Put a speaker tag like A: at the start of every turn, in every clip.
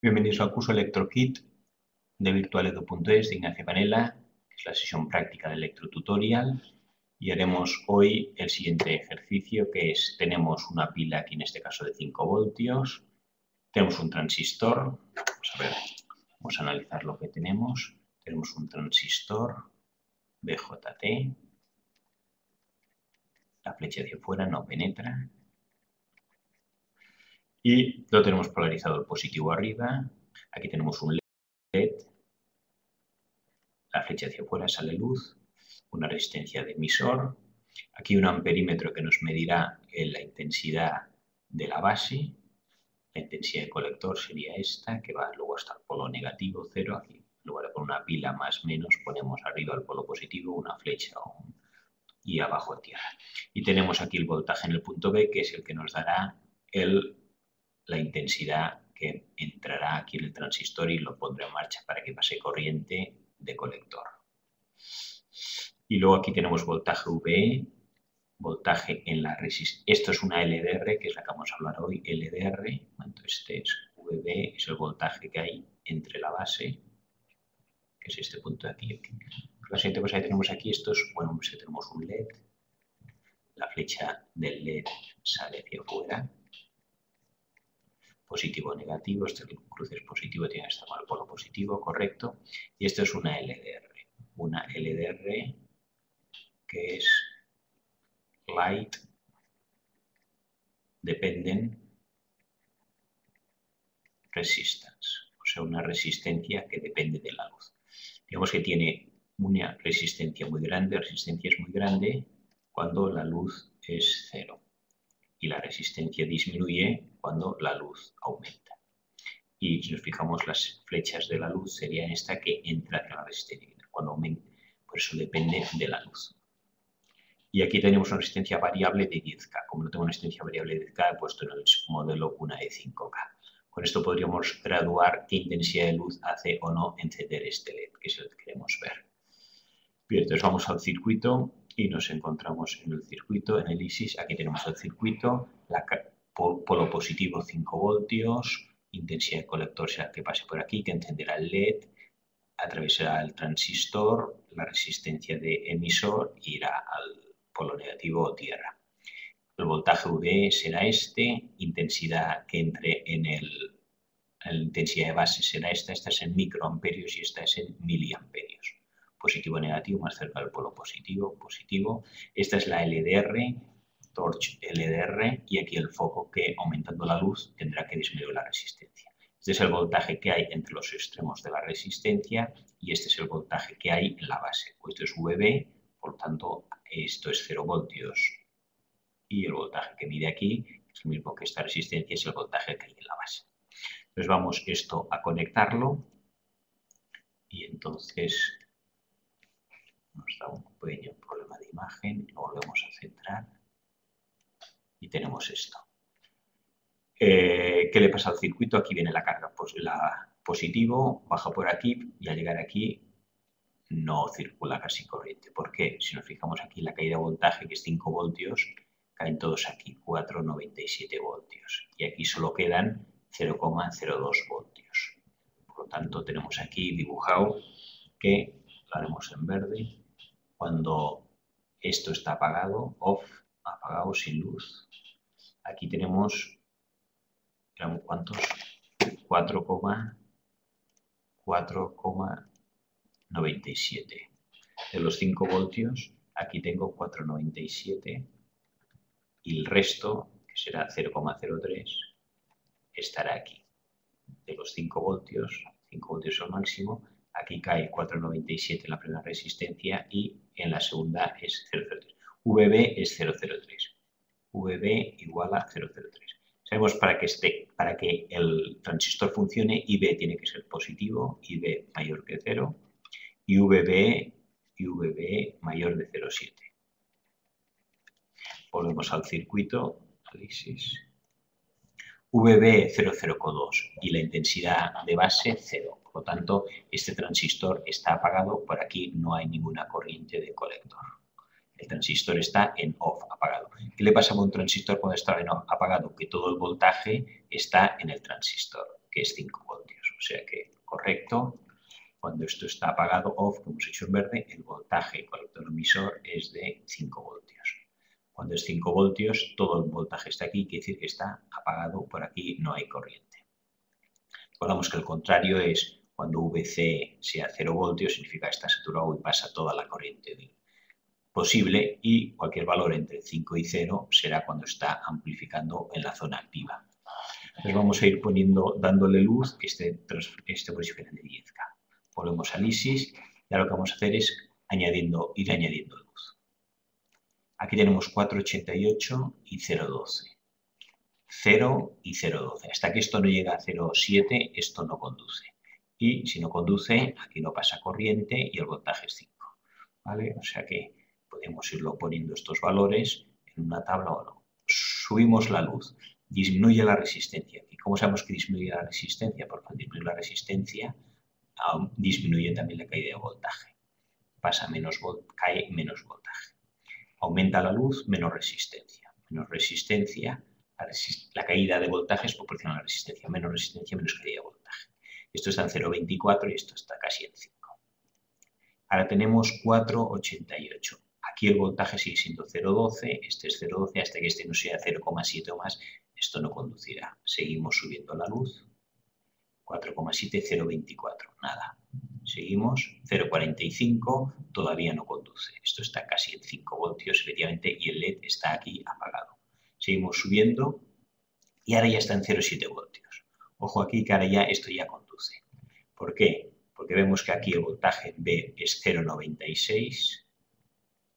A: Bienvenidos al curso ElectroKit de virtualedu.es de Ignacio Canela, que es la sesión práctica del electrotutorial. Y haremos hoy el siguiente ejercicio, que es, tenemos una pila aquí, en este caso de 5 voltios, tenemos un transistor, vamos a analizar lo que tenemos. Tenemos un transistor BJT, la flecha hacia afuera no penetra, y lo tenemos polarizado el positivo arriba. Aquí tenemos un LED, la flecha hacia afuera sale luz, una resistencia de emisor, aquí un amperímetro que nos medirá la intensidad de la base, la intensidad del colector sería esta, que va luego hasta el polo negativo, 0, aquí en lugar de poner una pila más menos, ponemos arriba el polo positivo, una flecha y abajo tierra. Y tenemos aquí el voltaje en el punto B, que es el que nos dará la intensidad que entrará aquí en el transistor y lo pondré en marcha para que pase corriente de colector. Y luego aquí tenemos voltaje VE, voltaje en la resistencia. Esto es una LDR, que es la que vamos a hablar hoy, LDR. Entonces este es VB, es el voltaje que hay entre la base, que es este punto de aquí. La siguiente cosa que tenemos aquí, esto es, bueno, pues tenemos un LED. La flecha del LED sale hacia afuera. Positivo o negativo, este cruce es positivo, tiene que estar con el polo positivo, correcto. Y esto es una LDR. Una LDR que es Light Dependent Resistance, o sea, una resistencia que depende de la luz. Digamos que tiene una resistencia muy grande, resistencia es muy grande cuando la luz es 0 y la resistencia disminuye cuando la luz aumenta. Y si nos fijamos, las flechas de la luz serían esta que entra hacia la resistencia cuando aumenta, por eso depende de la luz. Y aquí tenemos una resistencia variable de 10K. Como no tengo una resistencia variable de 10K, he puesto en el modelo una de 5K. Con esto podríamos graduar qué intensidad de luz hace o no encender este LED, que es el que queremos ver. Bien, entonces vamos al circuito y nos encontramos en el circuito, en el ISIS. Aquí tenemos el circuito, polo positivo 5 voltios, intensidad de colector será que pase por aquí, que encenderá el LED, atravesará el transistor, la resistencia de emisor e irá al polo negativo o tierra. El voltaje V será este, intensidad que entre la intensidad de base será esta es en microamperios y esta es en miliamperios. Positivo o negativo, más cerca del polo positivo, positivo. Esta es la LDR, torch LDR, y aquí el foco que aumentando la luz tendrá que disminuir la resistencia. Este es el voltaje que hay entre los extremos de la resistencia y este es el voltaje que hay en la base. Esto es VB, por tanto, esto es 0 voltios. Y el voltaje que mide aquí, es el mismo que esta resistencia, es el voltaje que hay en la base. Entonces vamos esto a conectarlo y entonces nos da un pequeño problema de imagen, lo volvemos a centrar y tenemos esto. ¿Qué le pasa al circuito? Aquí viene la carga positivo, baja por aquí y al llegar aquí no circula casi corriente. ¿Por qué? Si nos fijamos aquí la caída de voltaje, que es 5 voltios, caen todos aquí, 4,97 voltios. Y aquí solo quedan 0,02 voltios. Por lo tanto, tenemos aquí dibujado que, lo haremos en verde, cuando esto está apagado, off, apagado, sin luz, aquí tenemos, ¿cuántos? 4,97. De los 5 voltios, aquí tengo 4,97 y el resto, que será 0,03, estará aquí. De los 5 voltios es el máximo, aquí cae 4,97 en la primera resistencia y en la segunda es 0,03. VB es 0,03. VB igual a 0,03. Sabemos para que el transistor funcione, IB tiene que ser positivo, IB mayor que 0, y VB mayor de 0,7. Volvemos al circuito, análisis. VB 0,02 y la intensidad de base 0. Por lo tanto, este transistor está apagado, por aquí no hay ninguna corriente de colector. El transistor está en off, apagado. ¿Qué le pasa a un transistor cuando está en off, apagado? Que todo el voltaje está en el transistor. que es 5 voltios. O sea que correcto. Cuando esto está apagado, off, como hemos hecho en verde, el voltaje colector-emisor es de 5 voltios. Cuando es 5 voltios, todo el voltaje está aquí, quiere decir que está apagado, por aquí no hay corriente. Recordamos que el contrario es cuando VC sea 0 voltios, significa que está saturado y pasa toda la corriente posible, y cualquier valor entre 5 y 0 será cuando está amplificando en la zona activa. Entonces vamos a ir dándole luz que esté por diferente de 10K. Volvemos al ISIS y ahora lo que vamos a hacer es ir añadiendo luz. Aquí tenemos 488 y 012. 0 y 012. Hasta que esto no llega a 0,7, esto no conduce. Y si no conduce, aquí no pasa corriente y el voltaje es 5. ¿Vale? O sea que podemos irlo poniendo estos valores en una tabla o no. Subimos la luz. Disminuye la resistencia. ¿Y cómo sabemos que disminuye la resistencia? Porque al disminuir la resistencia, disminuye también la caída de voltaje. Cae menos voltaje. Aumenta la luz, menos resistencia. Menos resistencia, la caída de voltaje es proporcional a la resistencia. Menos resistencia, menos caída de voltaje. Esto está en 0,24 y esto está casi en 5. Ahora tenemos 4,88. Aquí el voltaje sigue siendo 0,12, este es 0,12, hasta que este no sea 0,7 o más, esto no conducirá. Seguimos subiendo la luz. 4,7, 0,24, nada. Seguimos, 0,45, todavía no conduce. Esto está casi en 5 voltios, efectivamente, y el LED está aquí apagado. Seguimos subiendo y ahora ya está en 0,7 voltios. Ojo aquí que ahora ya esto ya conduce. ¿Por qué? Porque vemos que aquí el voltaje en B es 0,96,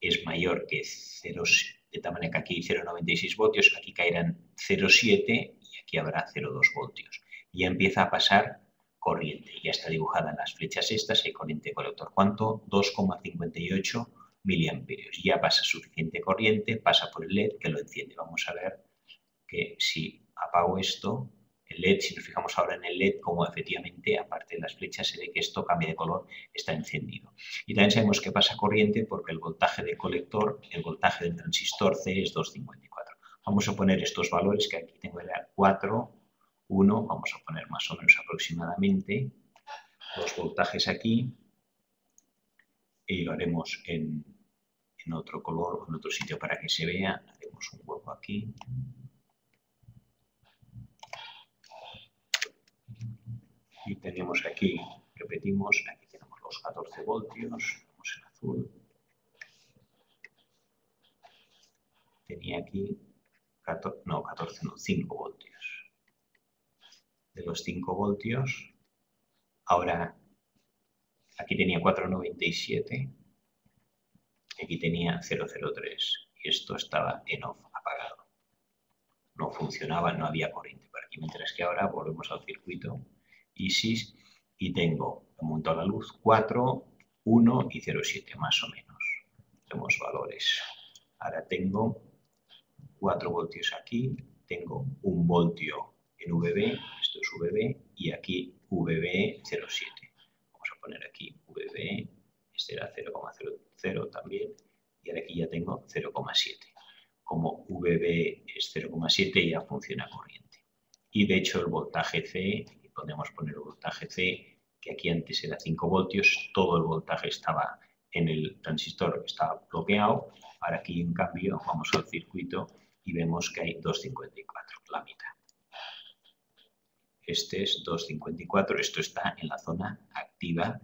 A: es mayor que 0, de tal manera que aquí 0,96 voltios, aquí caerán 0,7 y aquí habrá 0,2 voltios. Y ya empieza a pasar corriente, ya está dibujada en las flechas estas, hay corriente colector. ¿Cuánto? 2,58 miliamperios. Ya pasa suficiente corriente, pasa por el LED que lo enciende. Vamos a ver que si apago esto, el LED, si nos fijamos ahora en el LED, como efectivamente, aparte de las flechas, se ve que esto cambia de color, está encendido. Y también sabemos que pasa corriente porque el voltaje del colector, el voltaje del transistor C es 2,54. Vamos a poner estos valores que aquí tengo, era 4, 1, vamos a poner más o menos aproximadamente los voltajes aquí y lo haremos en otro color, en otro sitio para que se vea. Haremos un hueco aquí. Y tenemos aquí, repetimos, aquí tenemos los 14 voltios, vamos en azul. Tenía aquí, 5 voltios. De los 5 voltios, ahora aquí tenía 4,97, aquí tenía 0,03 y esto estaba en off, apagado. No funcionaba, no había corriente por aquí, mientras que ahora volvemos al circuito ISIS y tengo, monto la luz, 4, 1 y 0,7 más o menos. Tenemos valores. Ahora tengo 4 voltios aquí, tengo 1 voltio en VB, esto es VB, y aquí VB 0,7. Vamos a poner aquí VB, este era 0,00 también, y ahora aquí ya tengo 0,7. Como VB es 0,7 ya funciona corriente. Y de hecho el voltaje C, podemos poner el voltaje C, que aquí antes era 5 voltios, todo el voltaje estaba en el transistor, estaba bloqueado. Ahora aquí en cambio vamos al circuito y vemos que hay 2,54, la mitad. Este es 2,54, esto está en la zona activa.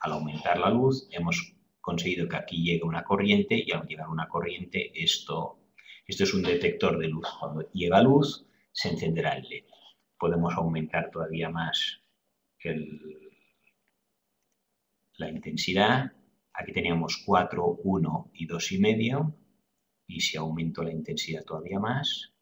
A: Al aumentar la luz hemos conseguido que aquí llegue una corriente y al llegar una corriente esto es un detector de luz. Cuando llega luz se encenderá el LED. Podemos aumentar todavía más la intensidad. Aquí teníamos 4, 1 y 2,5 y si aumento la intensidad todavía más,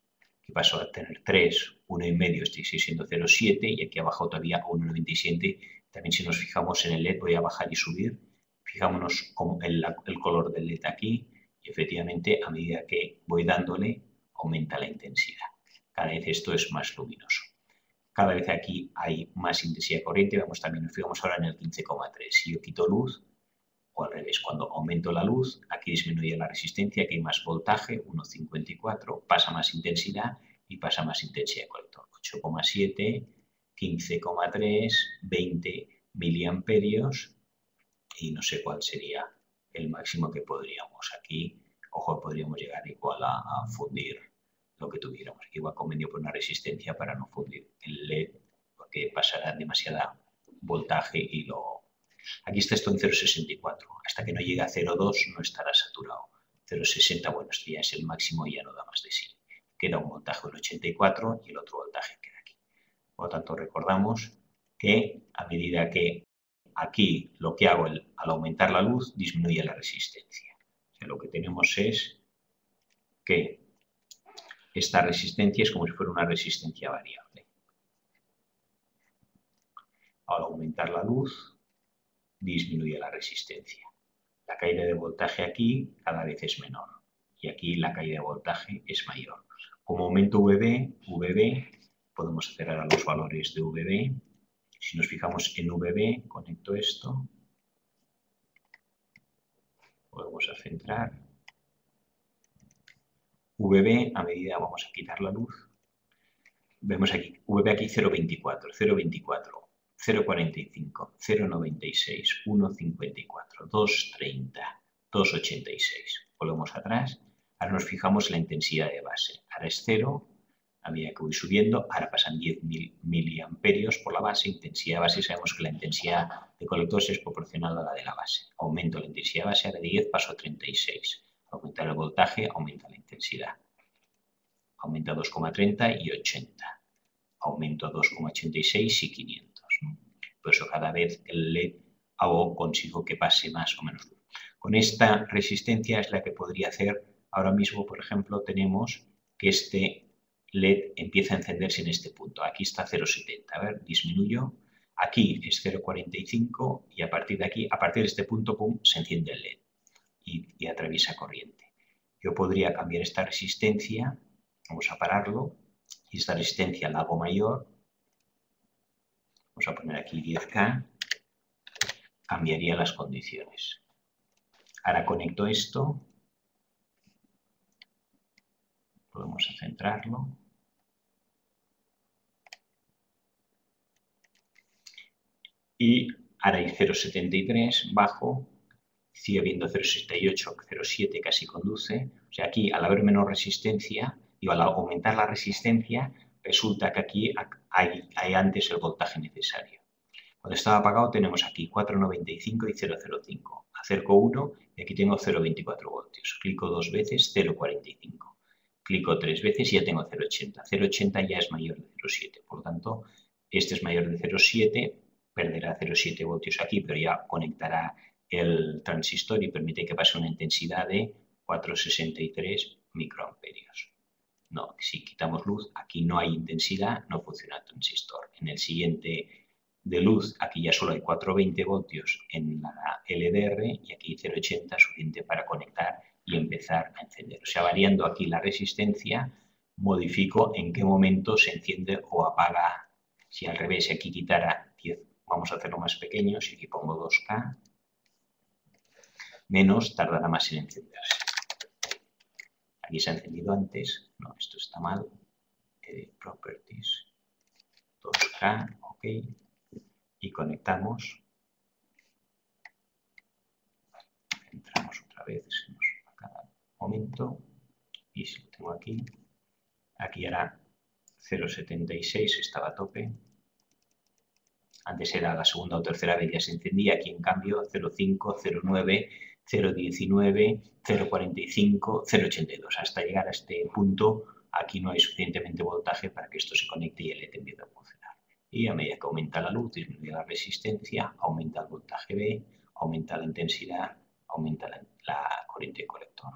A: que paso a tener 3, 1,5, este sigue siendo 0,7 y aquí abajo todavía 1,97. También si nos fijamos en el LED, voy a bajar y subir. Fijámonos con el color del LED aquí y efectivamente a medida que voy dándole aumenta la intensidad. Cada vez esto es más luminoso. Cada vez aquí hay más intensidad corriente. Vamos también, nos fijamos ahora en el 15,3. Si yo quito luz, o al revés, cuando aumento la luz, aquí disminuye la resistencia, aquí hay más voltaje, 1,54, pasa más intensidad y pasa más intensidad de colector. 8,7, 15,3, 20 miliamperios y no sé cuál sería el máximo que podríamos. Aquí, ojo, podríamos llegar igual a fundir lo que tuviéramos. Aquí igual convenio por una resistencia para no fundir el LED porque pasará demasiada voltaje y lo... Aquí está esto en 0,64. Hasta que no llegue a 0,2 no estará saturado. 0,60, bueno, esto ya es el máximo y ya no da más de sí. Queda un voltaje en 84 y el otro voltaje queda aquí. Por lo tanto, recordamos que a medida que aquí lo que hago al aumentar la luz disminuye la resistencia. O sea, lo que tenemos es que esta resistencia es como si fuera una resistencia variable. Al aumentar la luz disminuye la resistencia. La caída de voltaje aquí cada vez es menor y aquí la caída de voltaje es mayor. Como aumento VB, podemos hacer ahora los valores de VB. Si nos fijamos en VB, conecto esto, volvemos a centrar. VB, a medida vamos a quitar la luz, vemos aquí, VB aquí 0,24, 0,24, 0,45, 0,96, 1,54, 2,30, 2,86. Volvemos atrás. Ahora nos fijamos en la intensidad de base. Ahora es 0, a medida que voy subiendo, ahora pasan 10 miliamperios por la base. Intensidad de base, sabemos que la intensidad de colectores es proporcional a la de la base. Aumento la intensidad de base, ahora de 10 paso a 36. Aumentar el voltaje, aumenta la intensidad. Aumenta 2,30 y 80. Aumento 2,86 y 500. ¿no? Por eso cada vez el LED consigo que pase más o menos luz. Con esta resistencia es la que podría hacer, ahora mismo, por ejemplo, tenemos que este LED empieza a encenderse en este punto. Aquí está 0,70. A ver, disminuyo. Aquí es 0,45 y a partir de aquí, a partir de este punto, pum, se enciende el LED y atraviesa corriente. Yo podría cambiar esta resistencia, vamos a pararlo, y esta resistencia la hago mayor. Vamos a poner aquí 10K, cambiaría las condiciones. Ahora conecto esto, podemos centrarlo. Y ahora hay 0,73, bajo, sigue habiendo 0,68, 0,7 casi conduce. O sea, aquí al haber menor resistencia, y al aumentar la resistencia, resulta que aquí hay antes el voltaje necesario. Cuando estaba apagado tenemos aquí 4,95 y 0,05. Acerco 1 y aquí tengo 0,24 voltios. Clico 2 veces, 0,45. Clico 3 veces y ya tengo 0,80. 0,80 ya es mayor de 0,7. Por lo tanto, este es mayor de 0,7, perderá 0,7 voltios aquí, pero ya conectará el transistor y permite que pase una intensidad de 4,63 microamperios. No, si quitamos luz, aquí no hay intensidad, no funciona el transistor. En el siguiente de luz, aquí ya solo hay 420 voltios en la LDR y aquí 0,80 suficiente para conectar y empezar a encender. O sea, variando aquí la resistencia, modifico en qué momento se enciende o apaga. Si al revés, aquí quitara 10, vamos a hacerlo más pequeño, si aquí pongo 2K, menos tardará más en encenderse. Aquí se ha encendido antes, no, esto está mal. Properties, 2K, ok. Y conectamos. Entramos otra vez a cada momento. Y si lo tengo aquí, aquí era 0,76, estaba a tope. Antes era la segunda o tercera vez ya se encendía. Aquí en cambio 0,5, 0,9, 0,19, 0,45, 0,82. Hasta llegar a este punto, aquí no hay suficientemente voltaje para que esto se conecte y el LED empiece a funcionar. Y a medida que aumenta la luz, disminuye la resistencia, aumenta el voltaje B, aumenta la intensidad, aumenta la corriente de colector.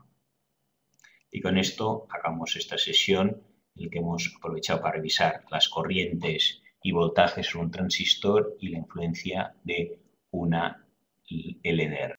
A: Y con esto acabamos esta sesión en la que hemos aprovechado para revisar las corrientes y voltajes en un transistor y la influencia de una LDR.